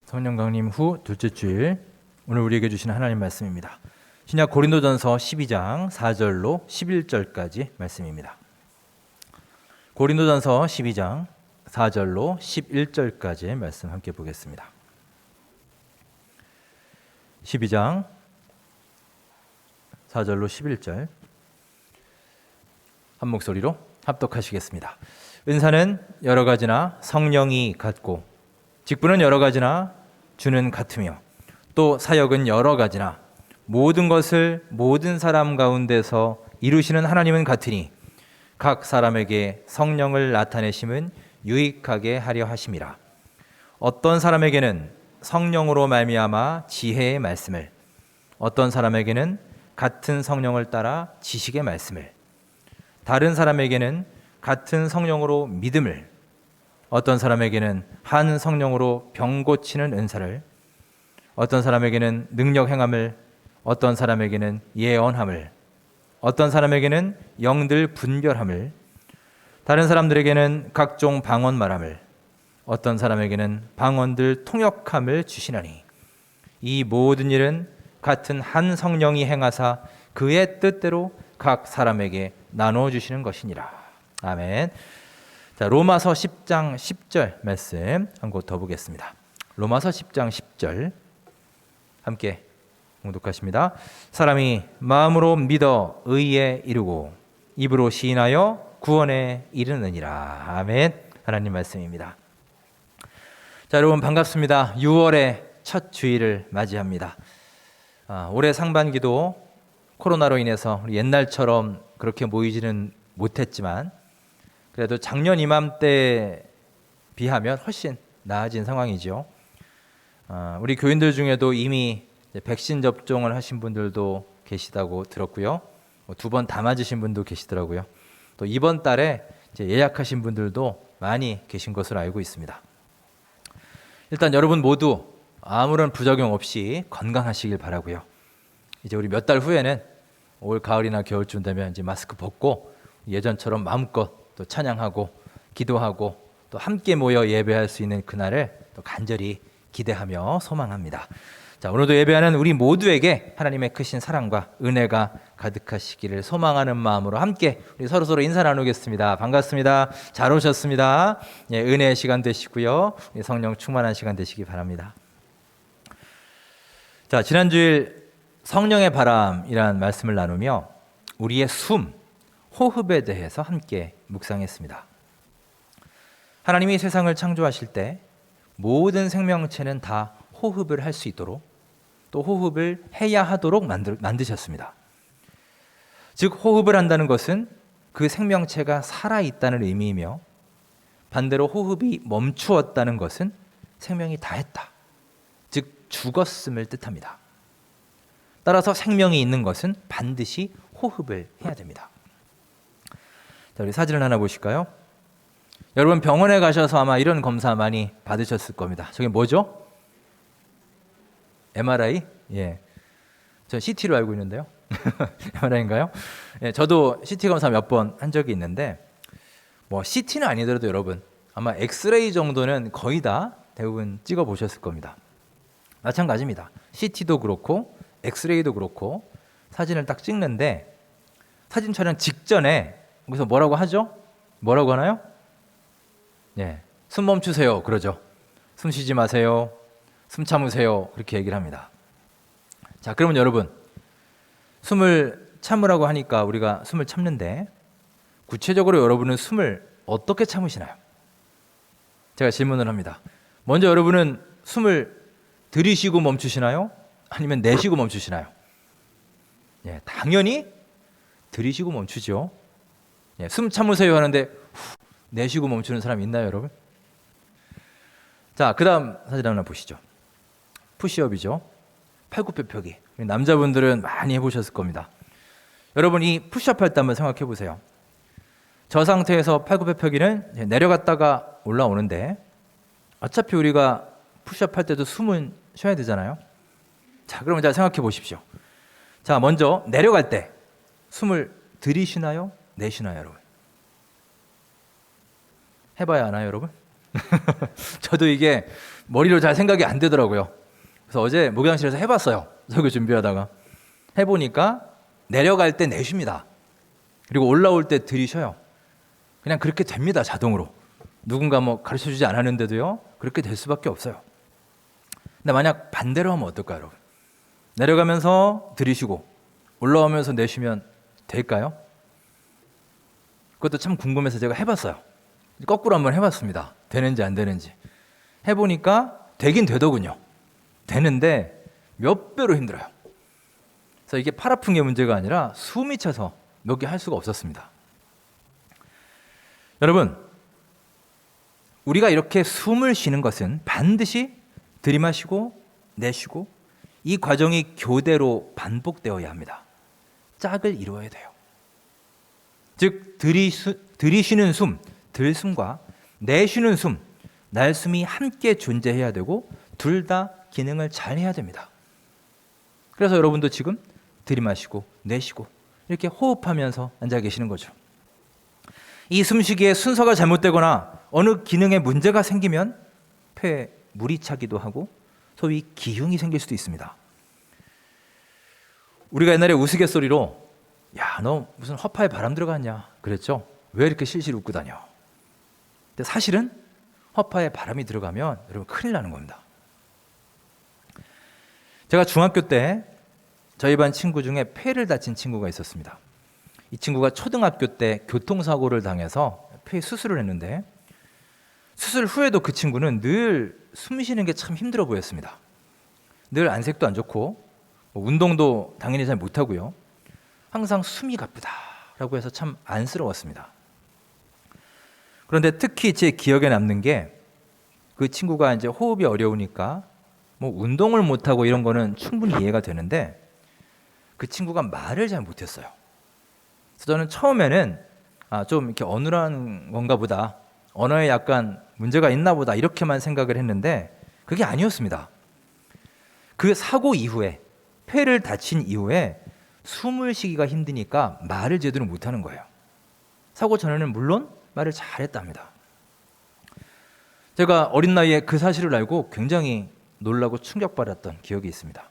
성령 강림 후 둘째 주일, 오늘 우리에게 주시는 하나님 말씀입니다. 신약 고린도전서 12장 4절로 11절까지 말씀입니다. 고린도전서 12장 4절로 11절까지의 말씀 함께 보겠습니다. 12장 4절로 11절 한 목소리로 합독하시겠습니다. 은사는 여러 가지나 성령이 같고 직분은 여러 가지나 주는 같으며 또 사역은 여러 가지나 모든 것을 모든 사람 가운데서 이루시는 하나님은 같으니 각 사람에게 성령을 나타내심은 유익하게 하려 하심이라. 어떤 사람에게는 성령으로 말미암아 지혜의 말씀을, 어떤 사람에게는 같은 성령을 따라 지식의 말씀을, 다른 사람에게는 같은 성령으로 믿음을, 어떤 사람에게는 한 성령으로 병 고치는 은사를, 어떤 사람에게는 능력 행함을, 어떤 사람에게는 예언함을, 어떤 사람에게는 영들 분별함을, 다른 사람들에게는 각종 방언 말함을, 어떤 사람에게는 방언들 통역함을 주시나니 이 모든 일은 같은 한 성령이 행하사 그의 뜻대로 각 사람에게 나누어 주시는 것이니라. 아멘. 자, 로마서 10장 10절 말씀 한 곳 더 보겠습니다. 로마서 10장 10절 함께 봉독하십니다. 사람이 마음으로 믿어 의에 이르고 입으로 시인하여 구원에 이르느니라. 아멘. 하나님 말씀입니다. 자, 여러분 반갑습니다. 6월의 첫 주일을 맞이합니다. 올해 상반기도 코로나로 인해서 옛날처럼 그렇게 모이지는 못했지만 그래도 작년 이맘때에 비하면 훨씬 나아진 상황이죠. 우리 교인들 중에도 이미 백신 접종을 하신 분들도 계시다고 들었고요. 2번 다 맞으신 분도 계시더라고요. 또 이번 달에 예약하신 분들도 많이 계신 것으로 알고 있습니다. 일단 여러분 모두 아무런 부작용 없이 건강하시길 바라고요. 이제 우리 몇 달 후에는 올 가을이나 겨울쯤 되면 이제 마스크 벗고 예전처럼 마음껏 또 찬양하고 기도하고 또 함께 모여 예배할 수 있는 그날을 또 간절히 기대하며 소망합니다. 자, 오늘도 예배하는 우리 모두에게 하나님의 크신 사랑과 은혜가 가득하시기를 소망하는 마음으로 함께 우리 서로 인사 나누겠습니다. 반갑습니다. 잘 오셨습니다. 예, 은혜의 시간 되시고요. 성령 충만한 시간 되시기 바랍니다. 자, 지난주일 성령의 바람이라는 말씀을 나누며 우리의 숨, 호흡에 대해서 함께 묵상했습니다. 하나님이 세상을 창조하실 때 모든 생명체는 다 호흡을 할 수 있도록 또 호흡을 해야 하도록 만드셨습니다. 즉 호흡을 한다는 것은 그 생명체가 살아있다는 의미이며 반대로 호흡이 멈추었다는 것은 생명이 다했다, 즉 죽었음을 뜻합니다. 따라서 생명이 있는 것은 반드시 호흡을 해야 됩니다. 자, 우리 사진을 하나 보실까요? 여러분 병원에 가셔서 아마 이런 검사 많이 받으셨을 겁니다. 저게 뭐죠? MRI? 예. 전 CT로 알고 있는데요. MRI인가요? 예, 저도 CT 검사 몇 번 한 적이 있는데 뭐 CT는 아니더라도 여러분 아마 엑스레이 정도는 거의 다 대부분 찍어 보셨을 겁니다. 마찬가지입니다. CT도 그렇고 엑스레이도 그렇고 사진을 딱 찍는데 사진 촬영 직전에 그래서 뭐라고 하죠? 뭐라고 하나요? 예, 숨 멈추세요 그러죠. 숨 쉬지 마세요. 숨 참으세요. 그렇게 얘기를 합니다. 자, 그러면 여러분 숨을 참으라고 하니까 우리가 숨을 참는데 구체적으로 여러분은 숨을 어떻게 참으시나요? 제가 질문을 합니다. 먼저 여러분은 숨을 들이쉬고 멈추시나요? 아니면 내쉬고 멈추시나요? 예, 당연히 들이쉬고 멈추죠. 예, 숨 참으세요 하는데 내쉬고 멈추는 사람 있나요, 여러분? 자, 그 다음 사진 하나 보시죠. 푸시업이죠. 팔굽혀펴기. 남자분들은 많이 해보셨을 겁니다. 여러분 이 푸시업 할 때 한번 생각해 보세요. 저 상태에서 팔굽혀펴기는 내려갔다가 올라오는데 어차피 우리가 푸시업 할 때도 숨은 쉬어야 되잖아요. 자, 그러면 자 생각해 보십시오. 자, 먼저 내려갈 때 숨을 들이쉬나요? 내쉬나요, 여러분? 해봐야 하나요, 여러분? 저도 이게 머리로 잘 생각이 안 되더라고요. 그래서 어제 목양실에서 해봤어요. 설교 준비하다가. 해보니까 내려갈 때 내쉽니다. 그리고 올라올 때 들이쉬어요. 그냥 그렇게 됩니다, 자동으로. 누군가 뭐 가르쳐주지 않았는데도요, 그렇게 될 수밖에 없어요. 근데 만약 반대로 하면 어떨까요, 여러분? 내려가면서 들이쉬고 올라오면서 내쉬면 될까요? 그것도 참 궁금해서 제가 해봤어요. 거꾸로 한번 해봤습니다. 되는지 안 되는지. 해보니까 되긴 되더군요. 되는데 몇 배로 힘들어요. 그래서 이게 팔 아픈 게 문제가 아니라 숨이 차서 몇 개 할 수가 없었습니다. 여러분, 우리가 이렇게 숨을 쉬는 것은 반드시 들이마시고 내쉬고 이 과정이 교대로 반복되어야 합니다. 짝을 이루어야 돼요. 즉 들이쉬는 숨, 들숨과 내쉬는 숨, 날숨이 함께 존재해야 되고 둘 다 기능을 잘 해야 됩니다. 그래서 여러분도 지금 들이마시고 내쉬고 이렇게 호흡하면서 앉아 계시는 거죠. 이 숨쉬기의 순서가 잘못되거나 어느 기능에 문제가 생기면 폐에 물이 차기도 하고 소위 기흉이 생길 수도 있습니다. 우리가 옛날에 우스갯소리로 야, 너 무슨 허파에 바람 들어갔냐 그랬죠? 왜 이렇게 실실 웃고 다녀? 근데 사실은 허파에 바람이 들어가면 여러분 큰일 나는 겁니다. 제가 중학교 때 저희 반 친구 중에 폐를 다친 친구가 있었습니다. 이 친구가 초등학교 때 교통사고를 당해서 폐 수술을 했는데 수술 후에도 그 친구는 늘 숨 쉬는 게 참 힘들어 보였습니다. 늘 안색도 안 좋고 운동도 당연히 잘 못하고요. 항상 숨이 가쁘다라고 해서 참 안쓰러웠습니다. 그런데 특히 제 기억에 남는 게 그 친구가 이제 호흡이 어려우니까 뭐 운동을 못하고 이런 거는 충분히 이해가 되는데 그 친구가 말을 잘 못했어요. 그래서 저는 처음에는 좀 이렇게 어눌한 건가 보다, 언어에 약간 문제가 있나 보다 이렇게만 생각을 했는데 그게 아니었습니다. 그 사고 이후에 폐를 다친 이후에 숨을 쉬기가 힘드니까 말을 제대로 못하는 거예요. 사고 전에는 물론 말을 잘했답니다. 제가 어린 나이에 그 사실을 알고 굉장히 놀라고 충격받았던 기억이 있습니다.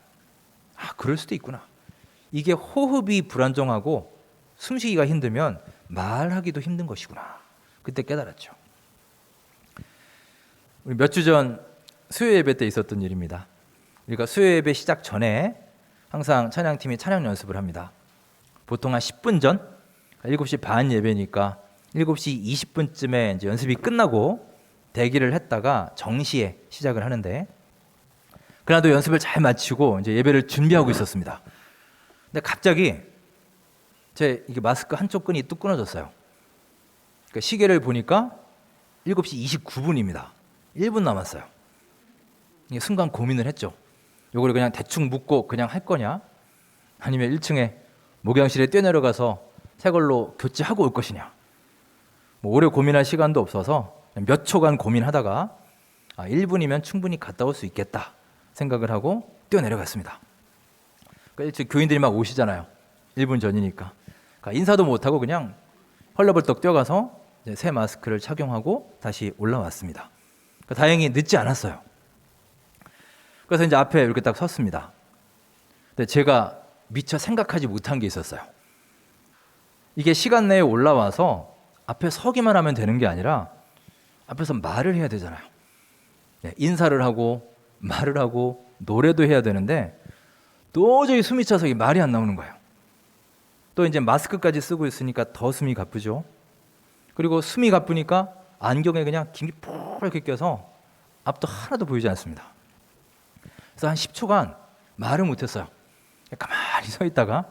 그럴 수도 있구나. 이게 호흡이 불안정하고 숨쉬기가 힘들면 말하기도 힘든 것이구나. 그때 깨달았죠. 우리 몇 주 전 수요 예배 때 있었던 일입니다. 우리가 수요 예배 시작 전에 항상 찬양팀이 찬양 연습을 합니다. 보통 한 10분 전, 7시 반 예배니까 7시 20분쯤에 이제 연습이 끝나고 대기를 했다가 정시에 시작을 하는데, 그날도 연습을 잘 마치고 이제 예배를 준비하고 있었습니다. 근데 갑자기 제 이게 마스크 한쪽 끈이 뚝 끊어졌어요. 그러니까 시계를 보니까 7시 29분입니다. 1분 남았어요. 이게 순간 고민을 했죠. 요거를 그냥 대충 묶고 그냥 할 거냐, 아니면 1층에 목양실에 뛰어내려가서 새 걸로 교체하고 올 것이냐. 뭐 오래 고민할 시간도 없어서 몇 초간 고민하다가 1분이면 충분히 갔다 올 수 있겠다 생각을 하고 뛰어내려갔습니다. 그러니까 일찍 교인들이 막 오시잖아요. 1분 전이니까. 그러니까 인사도 못하고 그냥 헐레벌떡 뛰어가서 이제 새 마스크를 착용하고 다시 올라왔습니다. 그러니까 다행히 늦지 않았어요. 그래서 이제 앞에 이렇게 딱 섰습니다. 근데 제가 미처 생각하지 못한 게 있었어요. 이게 시간 내에 올라와서 앞에 서기만 하면 되는 게 아니라 앞에서 말을 해야 되잖아요. 인사를 하고 말을 하고 노래도 해야 되는데 도저히 숨이 차서 이 말이 안 나오는 거예요. 또 이제 마스크까지 쓰고 있으니까 더 숨이 가쁘죠. 그리고 숨이 가쁘니까 안경에 그냥 김이 푹 이렇게 껴서 앞도 하나도 보이지 않습니다. 그래서 한 10초간 말을 못했어요. 가만히 서 있다가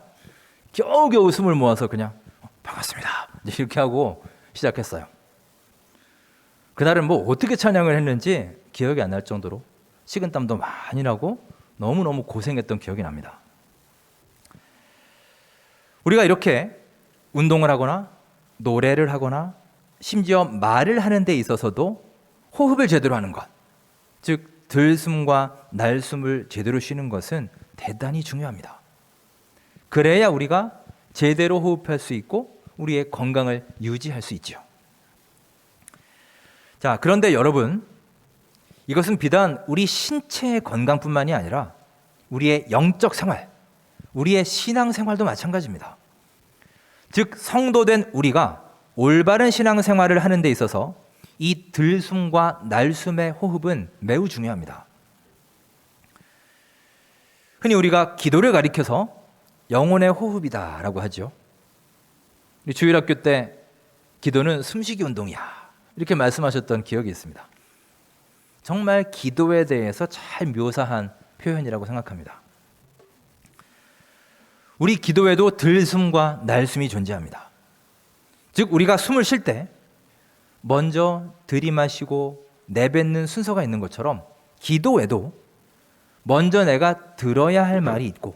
겨우겨우 숨을 모아서 그냥 반갑습니다 이렇게 하고 시작했어요. 그날은 뭐 어떻게 찬양을 했는지 기억이 안 날 정도로 식은땀도 많이 나고 너무너무 고생했던 기억이 납니다. 우리가 이렇게 운동을 하거나 노래를 하거나 심지어 말을 하는 데 있어서도 호흡을 제대로 하는 것, 즉 들숨과 날숨을 제대로 쉬는 것은 대단히 중요합니다. 그래야 우리가 제대로 호흡할 수 있고 우리의 건강을 유지할 수 있죠. 자, 그런데 여러분, 이것은 비단 우리 신체의 건강뿐만이 아니라 우리의 영적 생활, 우리의 신앙 생활도 마찬가지입니다. 즉, 성도된 우리가 올바른 신앙 생활을 하는 데 있어서 이 들숨과 날숨의 호흡은 매우 중요합니다. 흔히 우리가 기도를 가리켜서 영혼의 호흡이다라고 하죠. 우리 주일학교 때 기도는 숨쉬기 운동이야 이렇게 말씀하셨던 기억이 있습니다. 정말 기도에 대해서 잘 묘사한 표현이라고 생각합니다. 우리 기도에도 들숨과 날숨이 존재합니다. 즉 우리가 숨을 쉴 때 먼저 들이마시고 내뱉는 순서가 있는 것처럼 기도에도 먼저 내가 들어야 할 말이 있고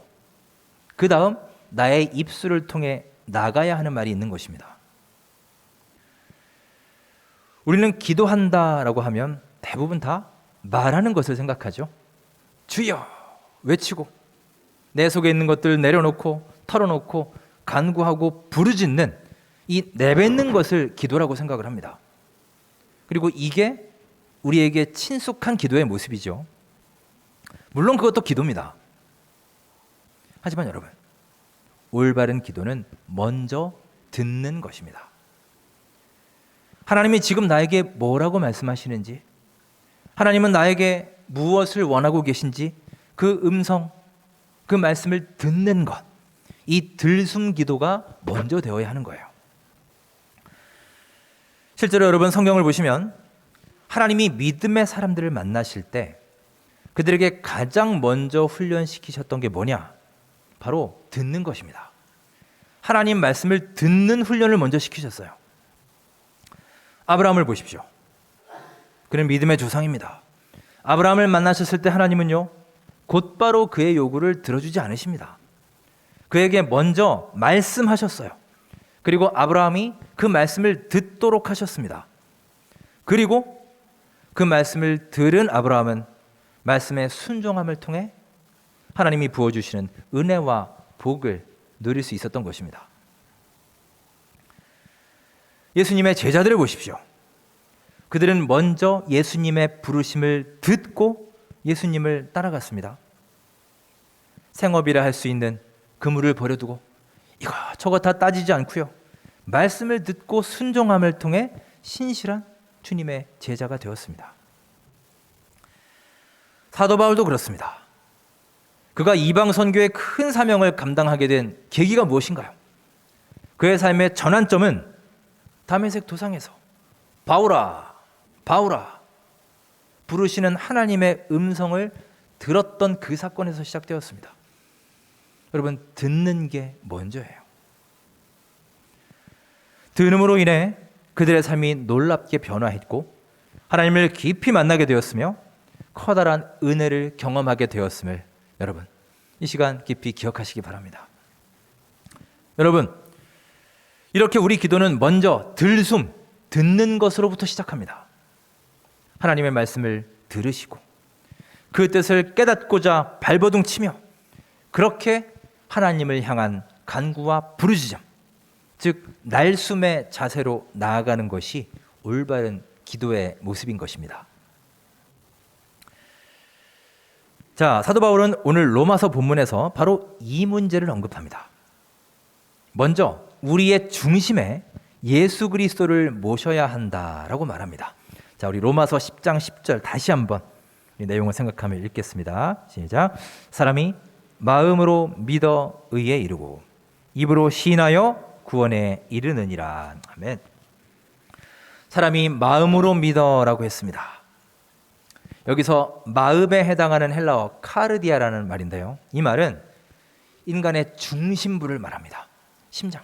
그 다음 나의 입술을 통해 나가야 하는 말이 있는 것입니다. 우리는 기도한다라고 하면 대부분 다 말하는 것을 생각하죠. 주여 외치고 내 속에 있는 것들 내려놓고 털어놓고 간구하고 부르짖는 이 내뱉는 것을 기도라고 생각을 합니다. 그리고 이게 우리에게 친숙한 기도의 모습이죠. 물론 그것도 기도입니다. 하지만 여러분, 올바른 기도는 먼저 듣는 것입니다. 하나님이 지금 나에게 뭐라고 말씀하시는지, 하나님은 나에게 무엇을 원하고 계신지 그 음성, 그 말씀을 듣는 것, 이 들숨 기도가 먼저 되어야 하는 거예요. 실제로 여러분 성경을 보시면 하나님이 믿음의 사람들을 만나실 때 그들에게 가장 먼저 훈련시키셨던 게 뭐냐? 바로 듣는 것입니다. 하나님 말씀을 듣는 훈련을 먼저 시키셨어요. 아브라함을 보십시오. 그는 믿음의 조상입니다. 아브라함을 만나셨을 때 하나님은요, 곧바로 그의 요구를 들어주지 않으십니다. 그에게 먼저 말씀하셨어요. 그리고 아브라함이 그 말씀을 듣도록 하셨습니다. 그리고 그 말씀을 들은 아브라함은 말씀의 순종함을 통해 하나님이 부어주시는 은혜와 복을 누릴 수 있었던 것입니다. 예수님의 제자들을 보십시오. 그들은 먼저 예수님의 부르심을 듣고 예수님을 따라갔습니다. 생업이라 할 수 있는 그물을 버려두고 이것저것 다 따지지 않고요, 말씀을 듣고 순종함을 통해 신실한 주님의 제자가 되었습니다. 사도 바울도 그렇습니다. 그가 이방 선교의 큰 사명을 감당하게 된 계기가 무엇인가요? 그의 삶의 전환점은 다메섹 도상에서 바울아, 바울아 부르시는 하나님의 음성을 들었던 그 사건에서 시작되었습니다. 여러분, 듣는 게 먼저예요. 들음으로 인해 그들의 삶이 놀랍게 변화했고 하나님을 깊이 만나게 되었으며 커다란 은혜를 경험하게 되었음을 여러분, 이 시간 깊이 기억하시기 바랍니다. 여러분, 이렇게 우리 기도는 먼저 들숨, 듣는 것으로부터 시작합니다. 하나님의 말씀을 들으시고 그 뜻을 깨닫고자 발버둥 치며 그렇게 하나님을 향한 간구와 부르짖음, 즉 날숨의 자세로 나아가는 것이 올바른 기도의 모습인 것입니다. 자, 사도 바울은 오늘 로마서 본문에서 바로 이 문제를 언급합니다. 먼저 우리의 중심에 예수 그리스도를 모셔야 한다라고 말합니다. 자, 우리 로마서 10장 10절 다시 한번 이 내용을 생각하며 읽겠습니다. 시작. 사람이 마음으로 믿어 의에 이르고 입으로 시인하여 구원에 이르느니라. 아멘. 사람이 마음으로 믿어라고 했습니다. 여기서 마음에 해당하는 헬라어 카르디아라는 말인데요, 이 말은 인간의 중심부를 말합니다. 심장.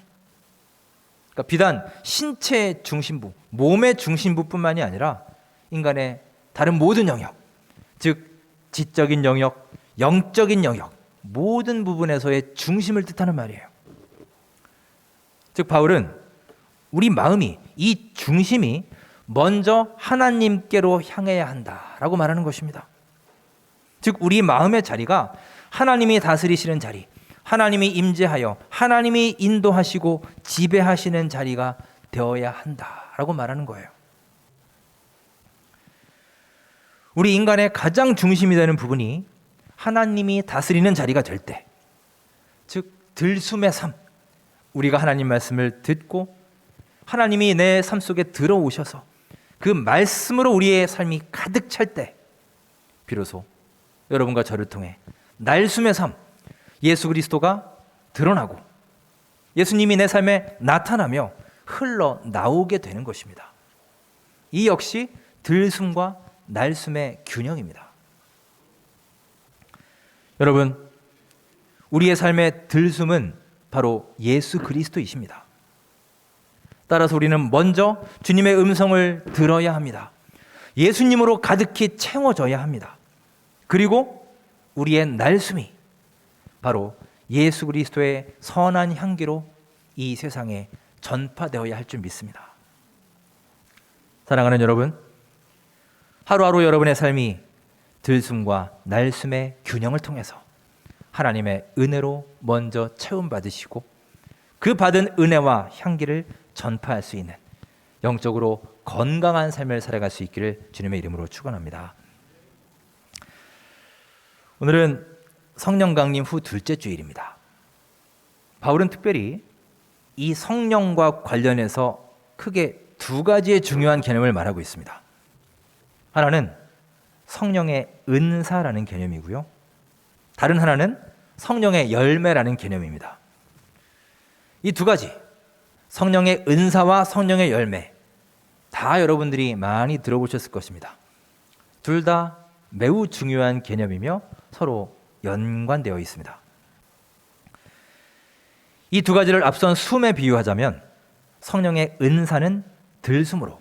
그러니까 비단 신체의 중심부, 몸의 중심부뿐만이 아니라 인간의 다른 모든 영역, 즉 지적인 영역, 영적인 영역, 모든 부분에서의 중심을 뜻하는 말이에요. 즉 바울은 우리 마음이, 이 중심이 먼저 하나님께로 향해야 한다라고 말하는 것입니다. 즉 우리 마음의 자리가 하나님이 다스리시는 자리, 하나님이 임재하여 하나님이 인도하시고 지배하시는 자리가 되어야 한다라고 말하는 거예요. 우리 인간의 가장 중심이 되는 부분이 하나님이 다스리는 자리가 될 때, 즉 들숨의 삶, 우리가 하나님 말씀을 듣고 하나님이 내 삶 속에 들어오셔서 그 말씀으로 우리의 삶이 가득 찰 때, 비로소 여러분과 저를 통해 날숨의 삶, 예수 그리스도가 드러나고 예수님이 내 삶에 나타나며 흘러나오게 되는 것입니다. 이 역시 들숨과 날숨의 균형입니다. 여러분, 우리의 삶의 들숨은 바로 예수 그리스도이십니다. 따라서 우리는 먼저 주님의 음성을 들어야 합니다. 예수님으로 가득히 채워져야 합니다. 그리고 우리의 날숨이 바로 예수 그리스도의 선한 향기로 이 세상에 전파되어야 할 줄 믿습니다. 사랑하는 여러분, 하루하루 여러분의 삶이 들숨과 날숨의 균형을 통해서 하나님의 은혜로 먼저 채움받으시고 그 받은 은혜와 향기를 전파할 수 있는 영적으로 건강한 삶을 살아갈 수 있기를 주님의 이름으로 축원합니다. 오늘은 성령 강림 후 둘째 주일입니다. 바울은 특별히 이 성령과 관련해서 크게 두 가지의 중요한 개념을 말하고 있습니다. 하나는 성령의 은사라는 개념이고요. 다른 하나는 성령의 열매라는 개념입니다. 이 두 가지, 성령의 은사와 성령의 열매, 다 여러분들이 많이 들어보셨을 것입니다. 둘 다 매우 중요한 개념이며 서로 연관되어 있습니다. 이 두 가지를 앞선 숨에 비유하자면 성령의 은사는 들숨으로,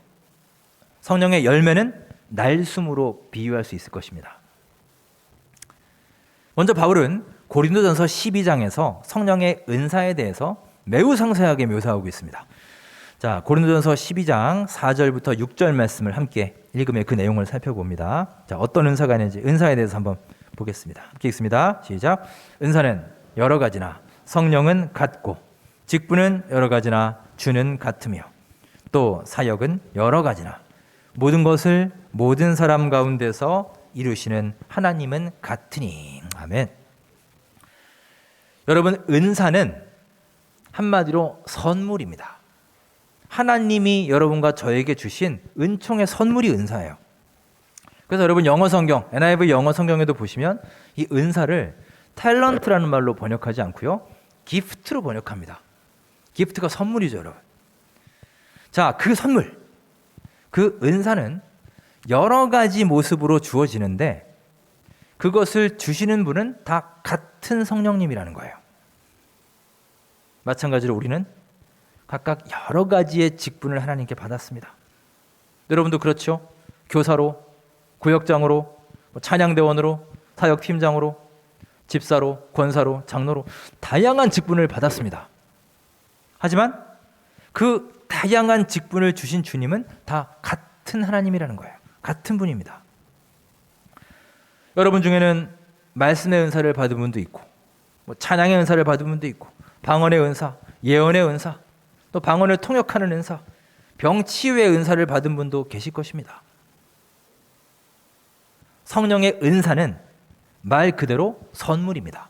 성령의 열매는 날숨으로 비유할 수 있을 것입니다. 먼저 바울은 고린도전서 12장에서 성령의 은사에 대해서 매우 상세하게 묘사하고 있습니다. 자, 고린도전서 12장 4절부터 6절 말씀을 함께 읽으며 그 내용을 살펴봅니다. 자, 어떤 은사가 있는지 은사에 대해서 한번 보겠습니다. 함께 읽습니다. 시작. 은사는 여러 가지나 성령은 같고 직분은 여러 가지나 주는 같으며 또 사역은 여러 가지나 모든 것을 모든 사람 가운데서 이루시는 하나님은 같으니. 아멘. 여러분, 은사는 한마디로 선물입니다. 하나님이 여러분과 저에게 주신 은총의 선물이 은사예요. 그래서 여러분 영어 성경, NIV 영어 성경에도 보시면 이 은사를 탤런트라는 말로 번역하지 않고요, 기프트로 번역합니다. 기프트가 선물이죠, 여러분. 자, 그 선물, 그 은사는 여러 가지 모습으로 주어지는데 그것을 주시는 분은 다 같은 성령님이라는 거예요. 마찬가지로 우리는 각각 여러 가지의 직분을 하나님께 받았습니다. 여러분도 그렇죠? 교사로, 구역장으로, 찬양대원으로, 사역팀장으로, 집사로, 권사로, 장로로 다양한 직분을 받았습니다. 하지만 그 다양한 직분을 주신 주님은 다 같은 하나님이라는 거예요. 같은 분입니다. 여러분 중에는 말씀의 은사를 받은 분도 있고, 찬양의 은사를 받은 분도 있고, 방언의 은사, 예언의 은사, 또 방언을 통역하는 은사, 병치유의 은사를 받은 분도 계실 것입니다. 성령의 은사는 말 그대로 선물입니다.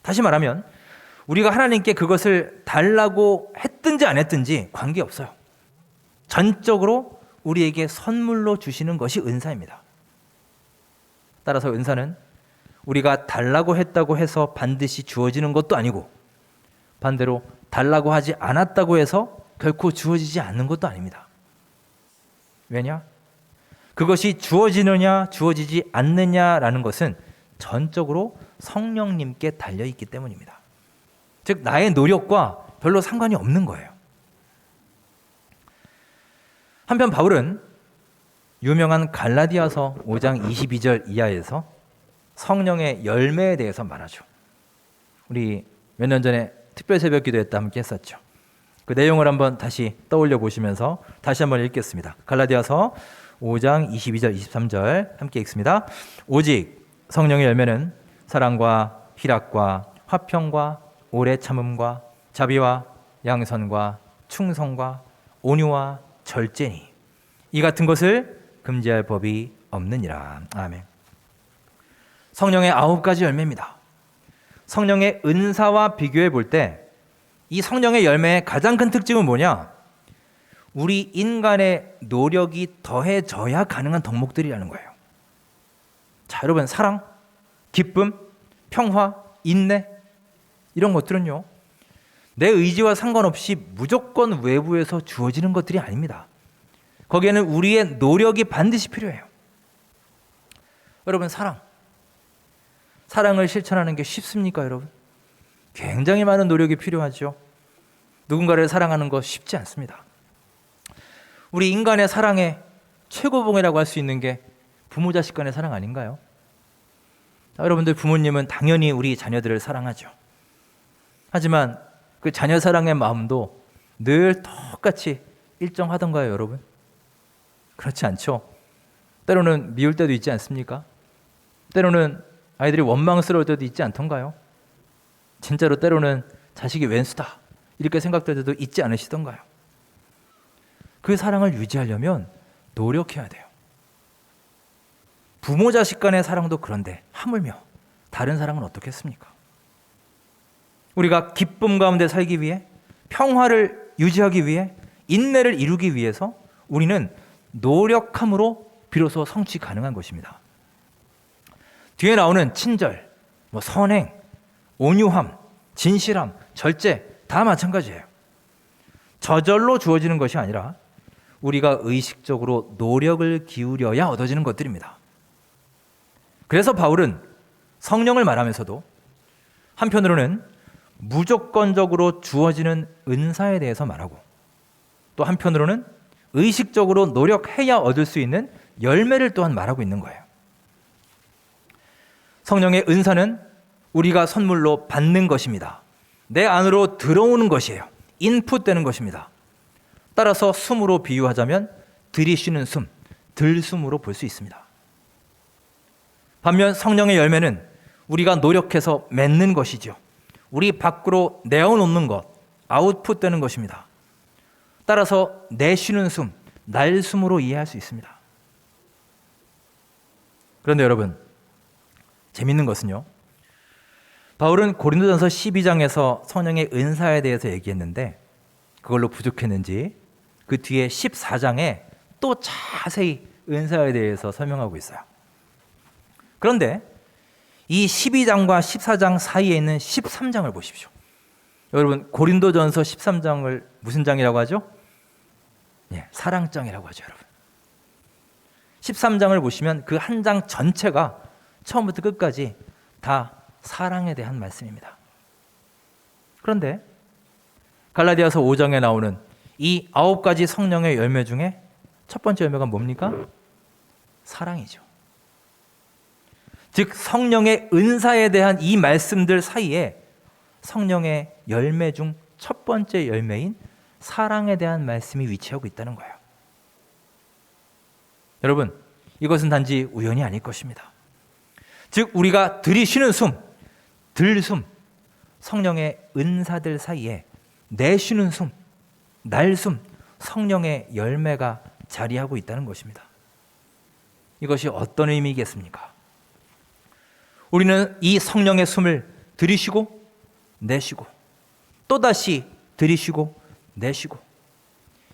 다시 말하면 우리가 하나님께 그것을 달라고 했든지 안 했든지 관계없어요. 전적으로 우리에게 선물로 주시는 것이 은사입니다. 따라서 은사는 우리가 달라고 했다고 해서 반드시 주어지는 것도 아니고, 반대로 달라고 하지 않았다고 해서 결코 주어지지 않는 것도 아닙니다. 왜냐? 그것이 주어지느냐 주어지지 않느냐라는 것은 전적으로 성령님께 달려있기 때문입니다. 즉 나의 노력과 별로 상관이 없는 거예요. 한편 바울은 유명한 갈라디아서 5장 22절 이하에서 성령의 열매에 대해서 말하죠. 우리 몇 년 전에 특별 새벽 기도회 때 함께 했었죠. 그 내용을 한번 다시 떠올려 보시면서 다시 한번 읽겠습니다. 갈라디아서 5장 22절 23절 함께 읽습니다. 오직 성령의 열매는 사랑과 희락과 화평과 오래 참음과 자비와 양선과 충성과 온유와 절제니 이 같은 것을 금지할 법이 없느니라. 아멘. 성령의 9가지 열매입니다. 성령의 은사와 비교해 볼 때 이 성령의 열매의 가장 큰 특징은 뭐냐? 우리 인간의 노력이 더해져야 가능한 덕목들이라는 거예요. 자, 여러분, 사랑, 기쁨, 평화, 인내, 이런 것들은요, 내 의지와 상관없이 무조건 외부에서 주어지는 것들이 아닙니다. 거기에는 우리의 노력이 반드시 필요해요. 여러분, 사랑을 실천하는 게 쉽습니까, 여러분? 굉장히 많은 노력이 필요하죠. 누군가를 사랑하는 거 쉽지 않습니다. 우리 인간의 사랑의 최고봉이라고 할 수 있는 게 부모 자식 간의 사랑 아닌가요? 자, 여러분들, 부모님은 당연히 우리 자녀들을 사랑하죠. 하지만 그 자녀 사랑의 마음도 늘 똑같이 일정하던가요, 여러분? 그렇지 않죠. 때로는 미울 때도 있지 않습니까? 때로는 아이들이 원망스러울 때도 있지 않던가요? 진짜로 때로는 자식이 왼수다 이렇게 생각될 때도 있지 않으시던가요? 그 사랑을 유지하려면 노력해야 돼요. 부모 자식 간의 사랑도 그런데 하물며 다른 사랑은 어떻겠습니까? 우리가 기쁨 가운데 살기 위해, 평화를 유지하기 위해, 인내를 이루기 위해서 우리는 노력함으로 비로소 성취 가능한 것입니다. 뒤에 나오는 친절, 선행, 온유함, 진실함, 절제 다 마찬가지예요. 저절로 주어지는 것이 아니라 우리가 의식적으로 노력을 기울여야 얻어지는 것들입니다. 그래서 바울은 성령을 말하면서도 한편으로는 무조건적으로 주어지는 은사에 대해서 말하고, 또 한편으로는 의식적으로 노력해야 얻을 수 있는 열매를 또한 말하고 있는 거예요. 성령의 은사는 우리가 선물로 받는 것입니다. 내 안으로 들어오는 것이에요. 인풋되는 것입니다. 따라서 숨으로 비유하자면 들이쉬는 숨, 들숨으로 볼 수 있습니다. 반면 성령의 열매는 우리가 노력해서 맺는 것이죠. 우리 밖으로 내어놓는 것, 아웃풋되는 것입니다. 따라서 내쉬는 숨, 날숨으로 이해할 수 있습니다. 그런데 여러분, 재밌는 것은요, 바울은 고린도전서 12장에서 성령의 은사에 대해서 얘기했는데 그걸로 부족했는지 그 뒤에 14장에 또 자세히 은사에 대해서 설명하고 있어요. 그런데 이 12장과 14장 사이에 있는 13장을 보십시오. 여러분, 고린도전서 13장을 무슨 장이라고 하죠? 사랑장이라고 하죠, 여러분. 13장을 보시면 그 한 장 전체가 처음부터 끝까지 다 사랑에 대한 말씀입니다. 그런데 갈라디아서 5장에 나오는 이 9가지 성령의 열매 중에 첫 번째 열매가 뭡니까? 사랑이죠. 즉 성령의 은사에 대한 이 말씀들 사이에 성령의 열매 중 첫 번째 열매인 사랑에 대한 말씀이 위치하고 있다는 거예요. 여러분, 이것은 단지 우연이 아닐 것입니다. 즉 우리가 들이쉬는 숨, 들숨, 성령의 은사들 사이에 내쉬는 숨, 날숨, 성령의 열매가 자리하고 있다는 것입니다. 이것이 어떤 의미겠습니까? 우리는 이 성령의 숨을 들이쉬고 내쉬고 또다시 들이쉬고 내쉬고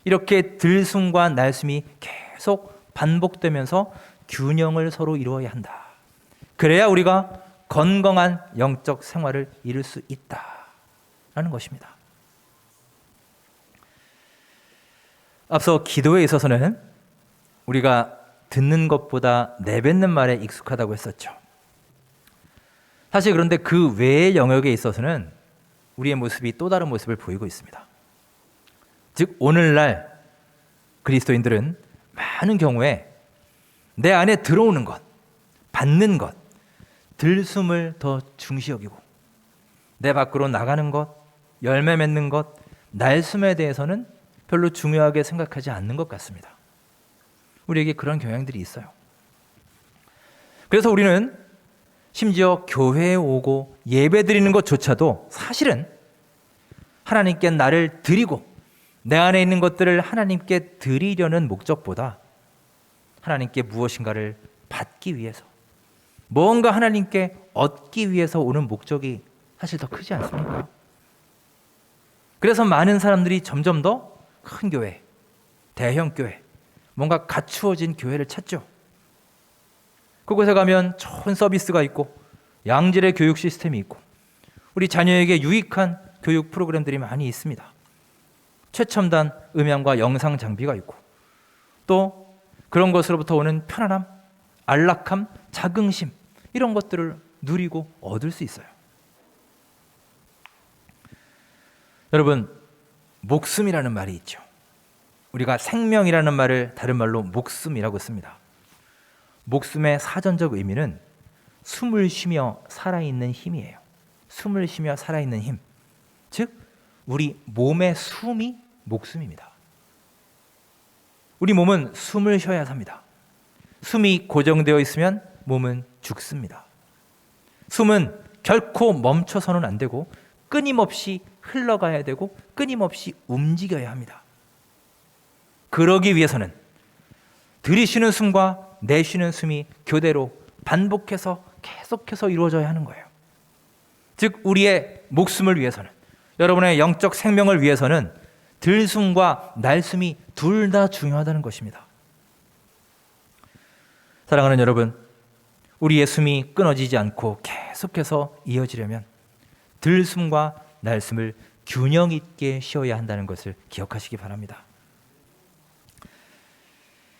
이렇게 들숨과 날숨이 계속 반복되면서 균형을 서로 이루어야 한다. 그래야 우리가 건강한 영적 생활을 이룰 수 있다라는 것입니다. 앞서 기도에 있어서는 우리가 듣는 것보다 내뱉는 말에 익숙하다고 했었죠. 사실 그런데 그 외의 영역에 있어서는 우리의 모습이 또 다른 모습을 보이고 있습니다. 즉 오늘날 그리스도인들은 많은 경우에 내 안에 들어오는 것, 받는 것, 들숨을 더 중시 여기고 내 밖으로 나가는 것, 열매 맺는 것, 날숨에 대해서는 별로 중요하게 생각하지 않는 것 같습니다. 우리에게 그런 경향들이 있어요. 그래서 우리는 심지어 교회에 오고 예배 드리는 것조차도 사실은 하나님께 나를 드리고 내 안에 있는 것들을 하나님께 드리려는 목적보다 하나님께 무엇인가를 받기 위해서, 뭔가 하나님께 얻기 위해서 오는 목적이 사실 더 크지 않습니까? 그래서 많은 사람들이 점점 더 큰 교회, 대형 교회, 뭔가 갖추어진 교회를 찾죠. 그곳에 가면 좋은 서비스가 있고 양질의 교육 시스템이 있고 우리 자녀에게 유익한 교육 프로그램들이 많이 있습니다. 최첨단 음향과 영상 장비가 있고 또 그런 것으로부터 오는 편안함, 안락함, 자긍심 이런 것들을 누리고 얻을 수 있어요. 여러분, 목숨이라는 말이 있죠. 우리가 생명이라는 말을 다른 말로 목숨이라고 씁니다. 목숨의 사전적 의미는 숨을 쉬며 살아있는 힘이에요. 숨을 쉬며 살아있는 힘. 즉, 우리 몸의 숨이 목숨입니다. 우리 몸은 숨을 쉬어야 삽니다. 숨이 고정되어 있으면 몸은 죽습니다. 숨은 결코 멈춰서는 안 되고 끊임없이 흘러가야 되고 끊임없이 움직여야 합니다. 그러기 위해서는 들이쉬는 숨과 내쉬는 숨이 교대로 반복해서 계속해서 이루어져야 하는 거예요. 즉 우리의 목숨을 위해서는, 여러분의 영적 생명을 위해서는 들숨과 날숨이 둘 다 중요하다는 것입니다. 사랑하는 여러분, 우리의 숨이 끊어지지 않고 계속해서 이어지려면 들숨과 날숨을 균형 있게 쉬어야 한다는 것을 기억하시기 바랍니다.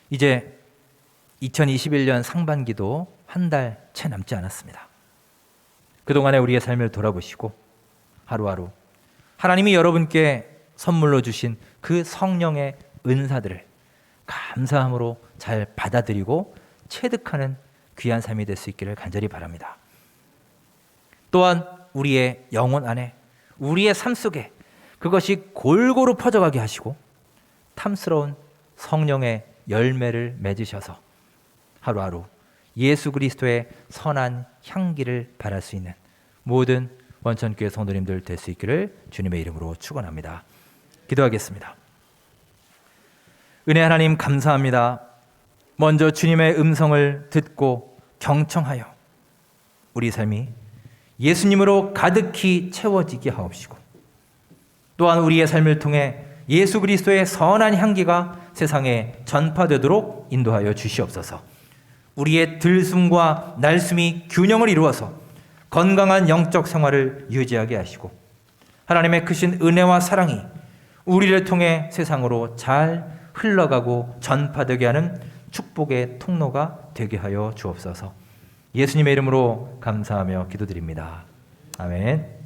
이제 2021년 상반기도 한 달 채 남지 않았습니다. 그동안의 우리의 삶을 돌아보시고 하루하루 하나님이 여러분께 선물로 주신 그 성령의 은사들을 감사함으로 잘 받아들이고 체득하는 귀한 삶이 될 수 있기를 간절히 바랍니다. 또한 우리의 영혼 안에, 우리의 삶 속에 그것이 골고루 퍼져가게 하시고 탐스러운 성령의 열매를 맺으셔서 하루하루 예수 그리스도의 선한 향기를 발할 수 있는 모든 원천교회 성도님들 될 수 있기를 주님의 이름으로 축원합니다. 기도하겠습니다. 은혜 하나님 감사합니다. 먼저 주님의 음성을 듣고 경청하여 우리 삶이 예수님으로 가득히 채워지게 하옵시고 또한 우리의 삶을 통해 예수 그리스도의 선한 향기가 세상에 전파되도록 인도하여 주시옵소서. 우리의 들숨과 날숨이 균형을 이루어서 건강한 영적 생활을 유지하게 하시고 하나님의 크신 은혜와 사랑이 우리를 통해 세상으로 잘 흘러가고 전파되게 하는 축복의 통로가 되게 하여 주옵소서. 예수님의 이름으로 감사하며 기도드립니다. 아멘.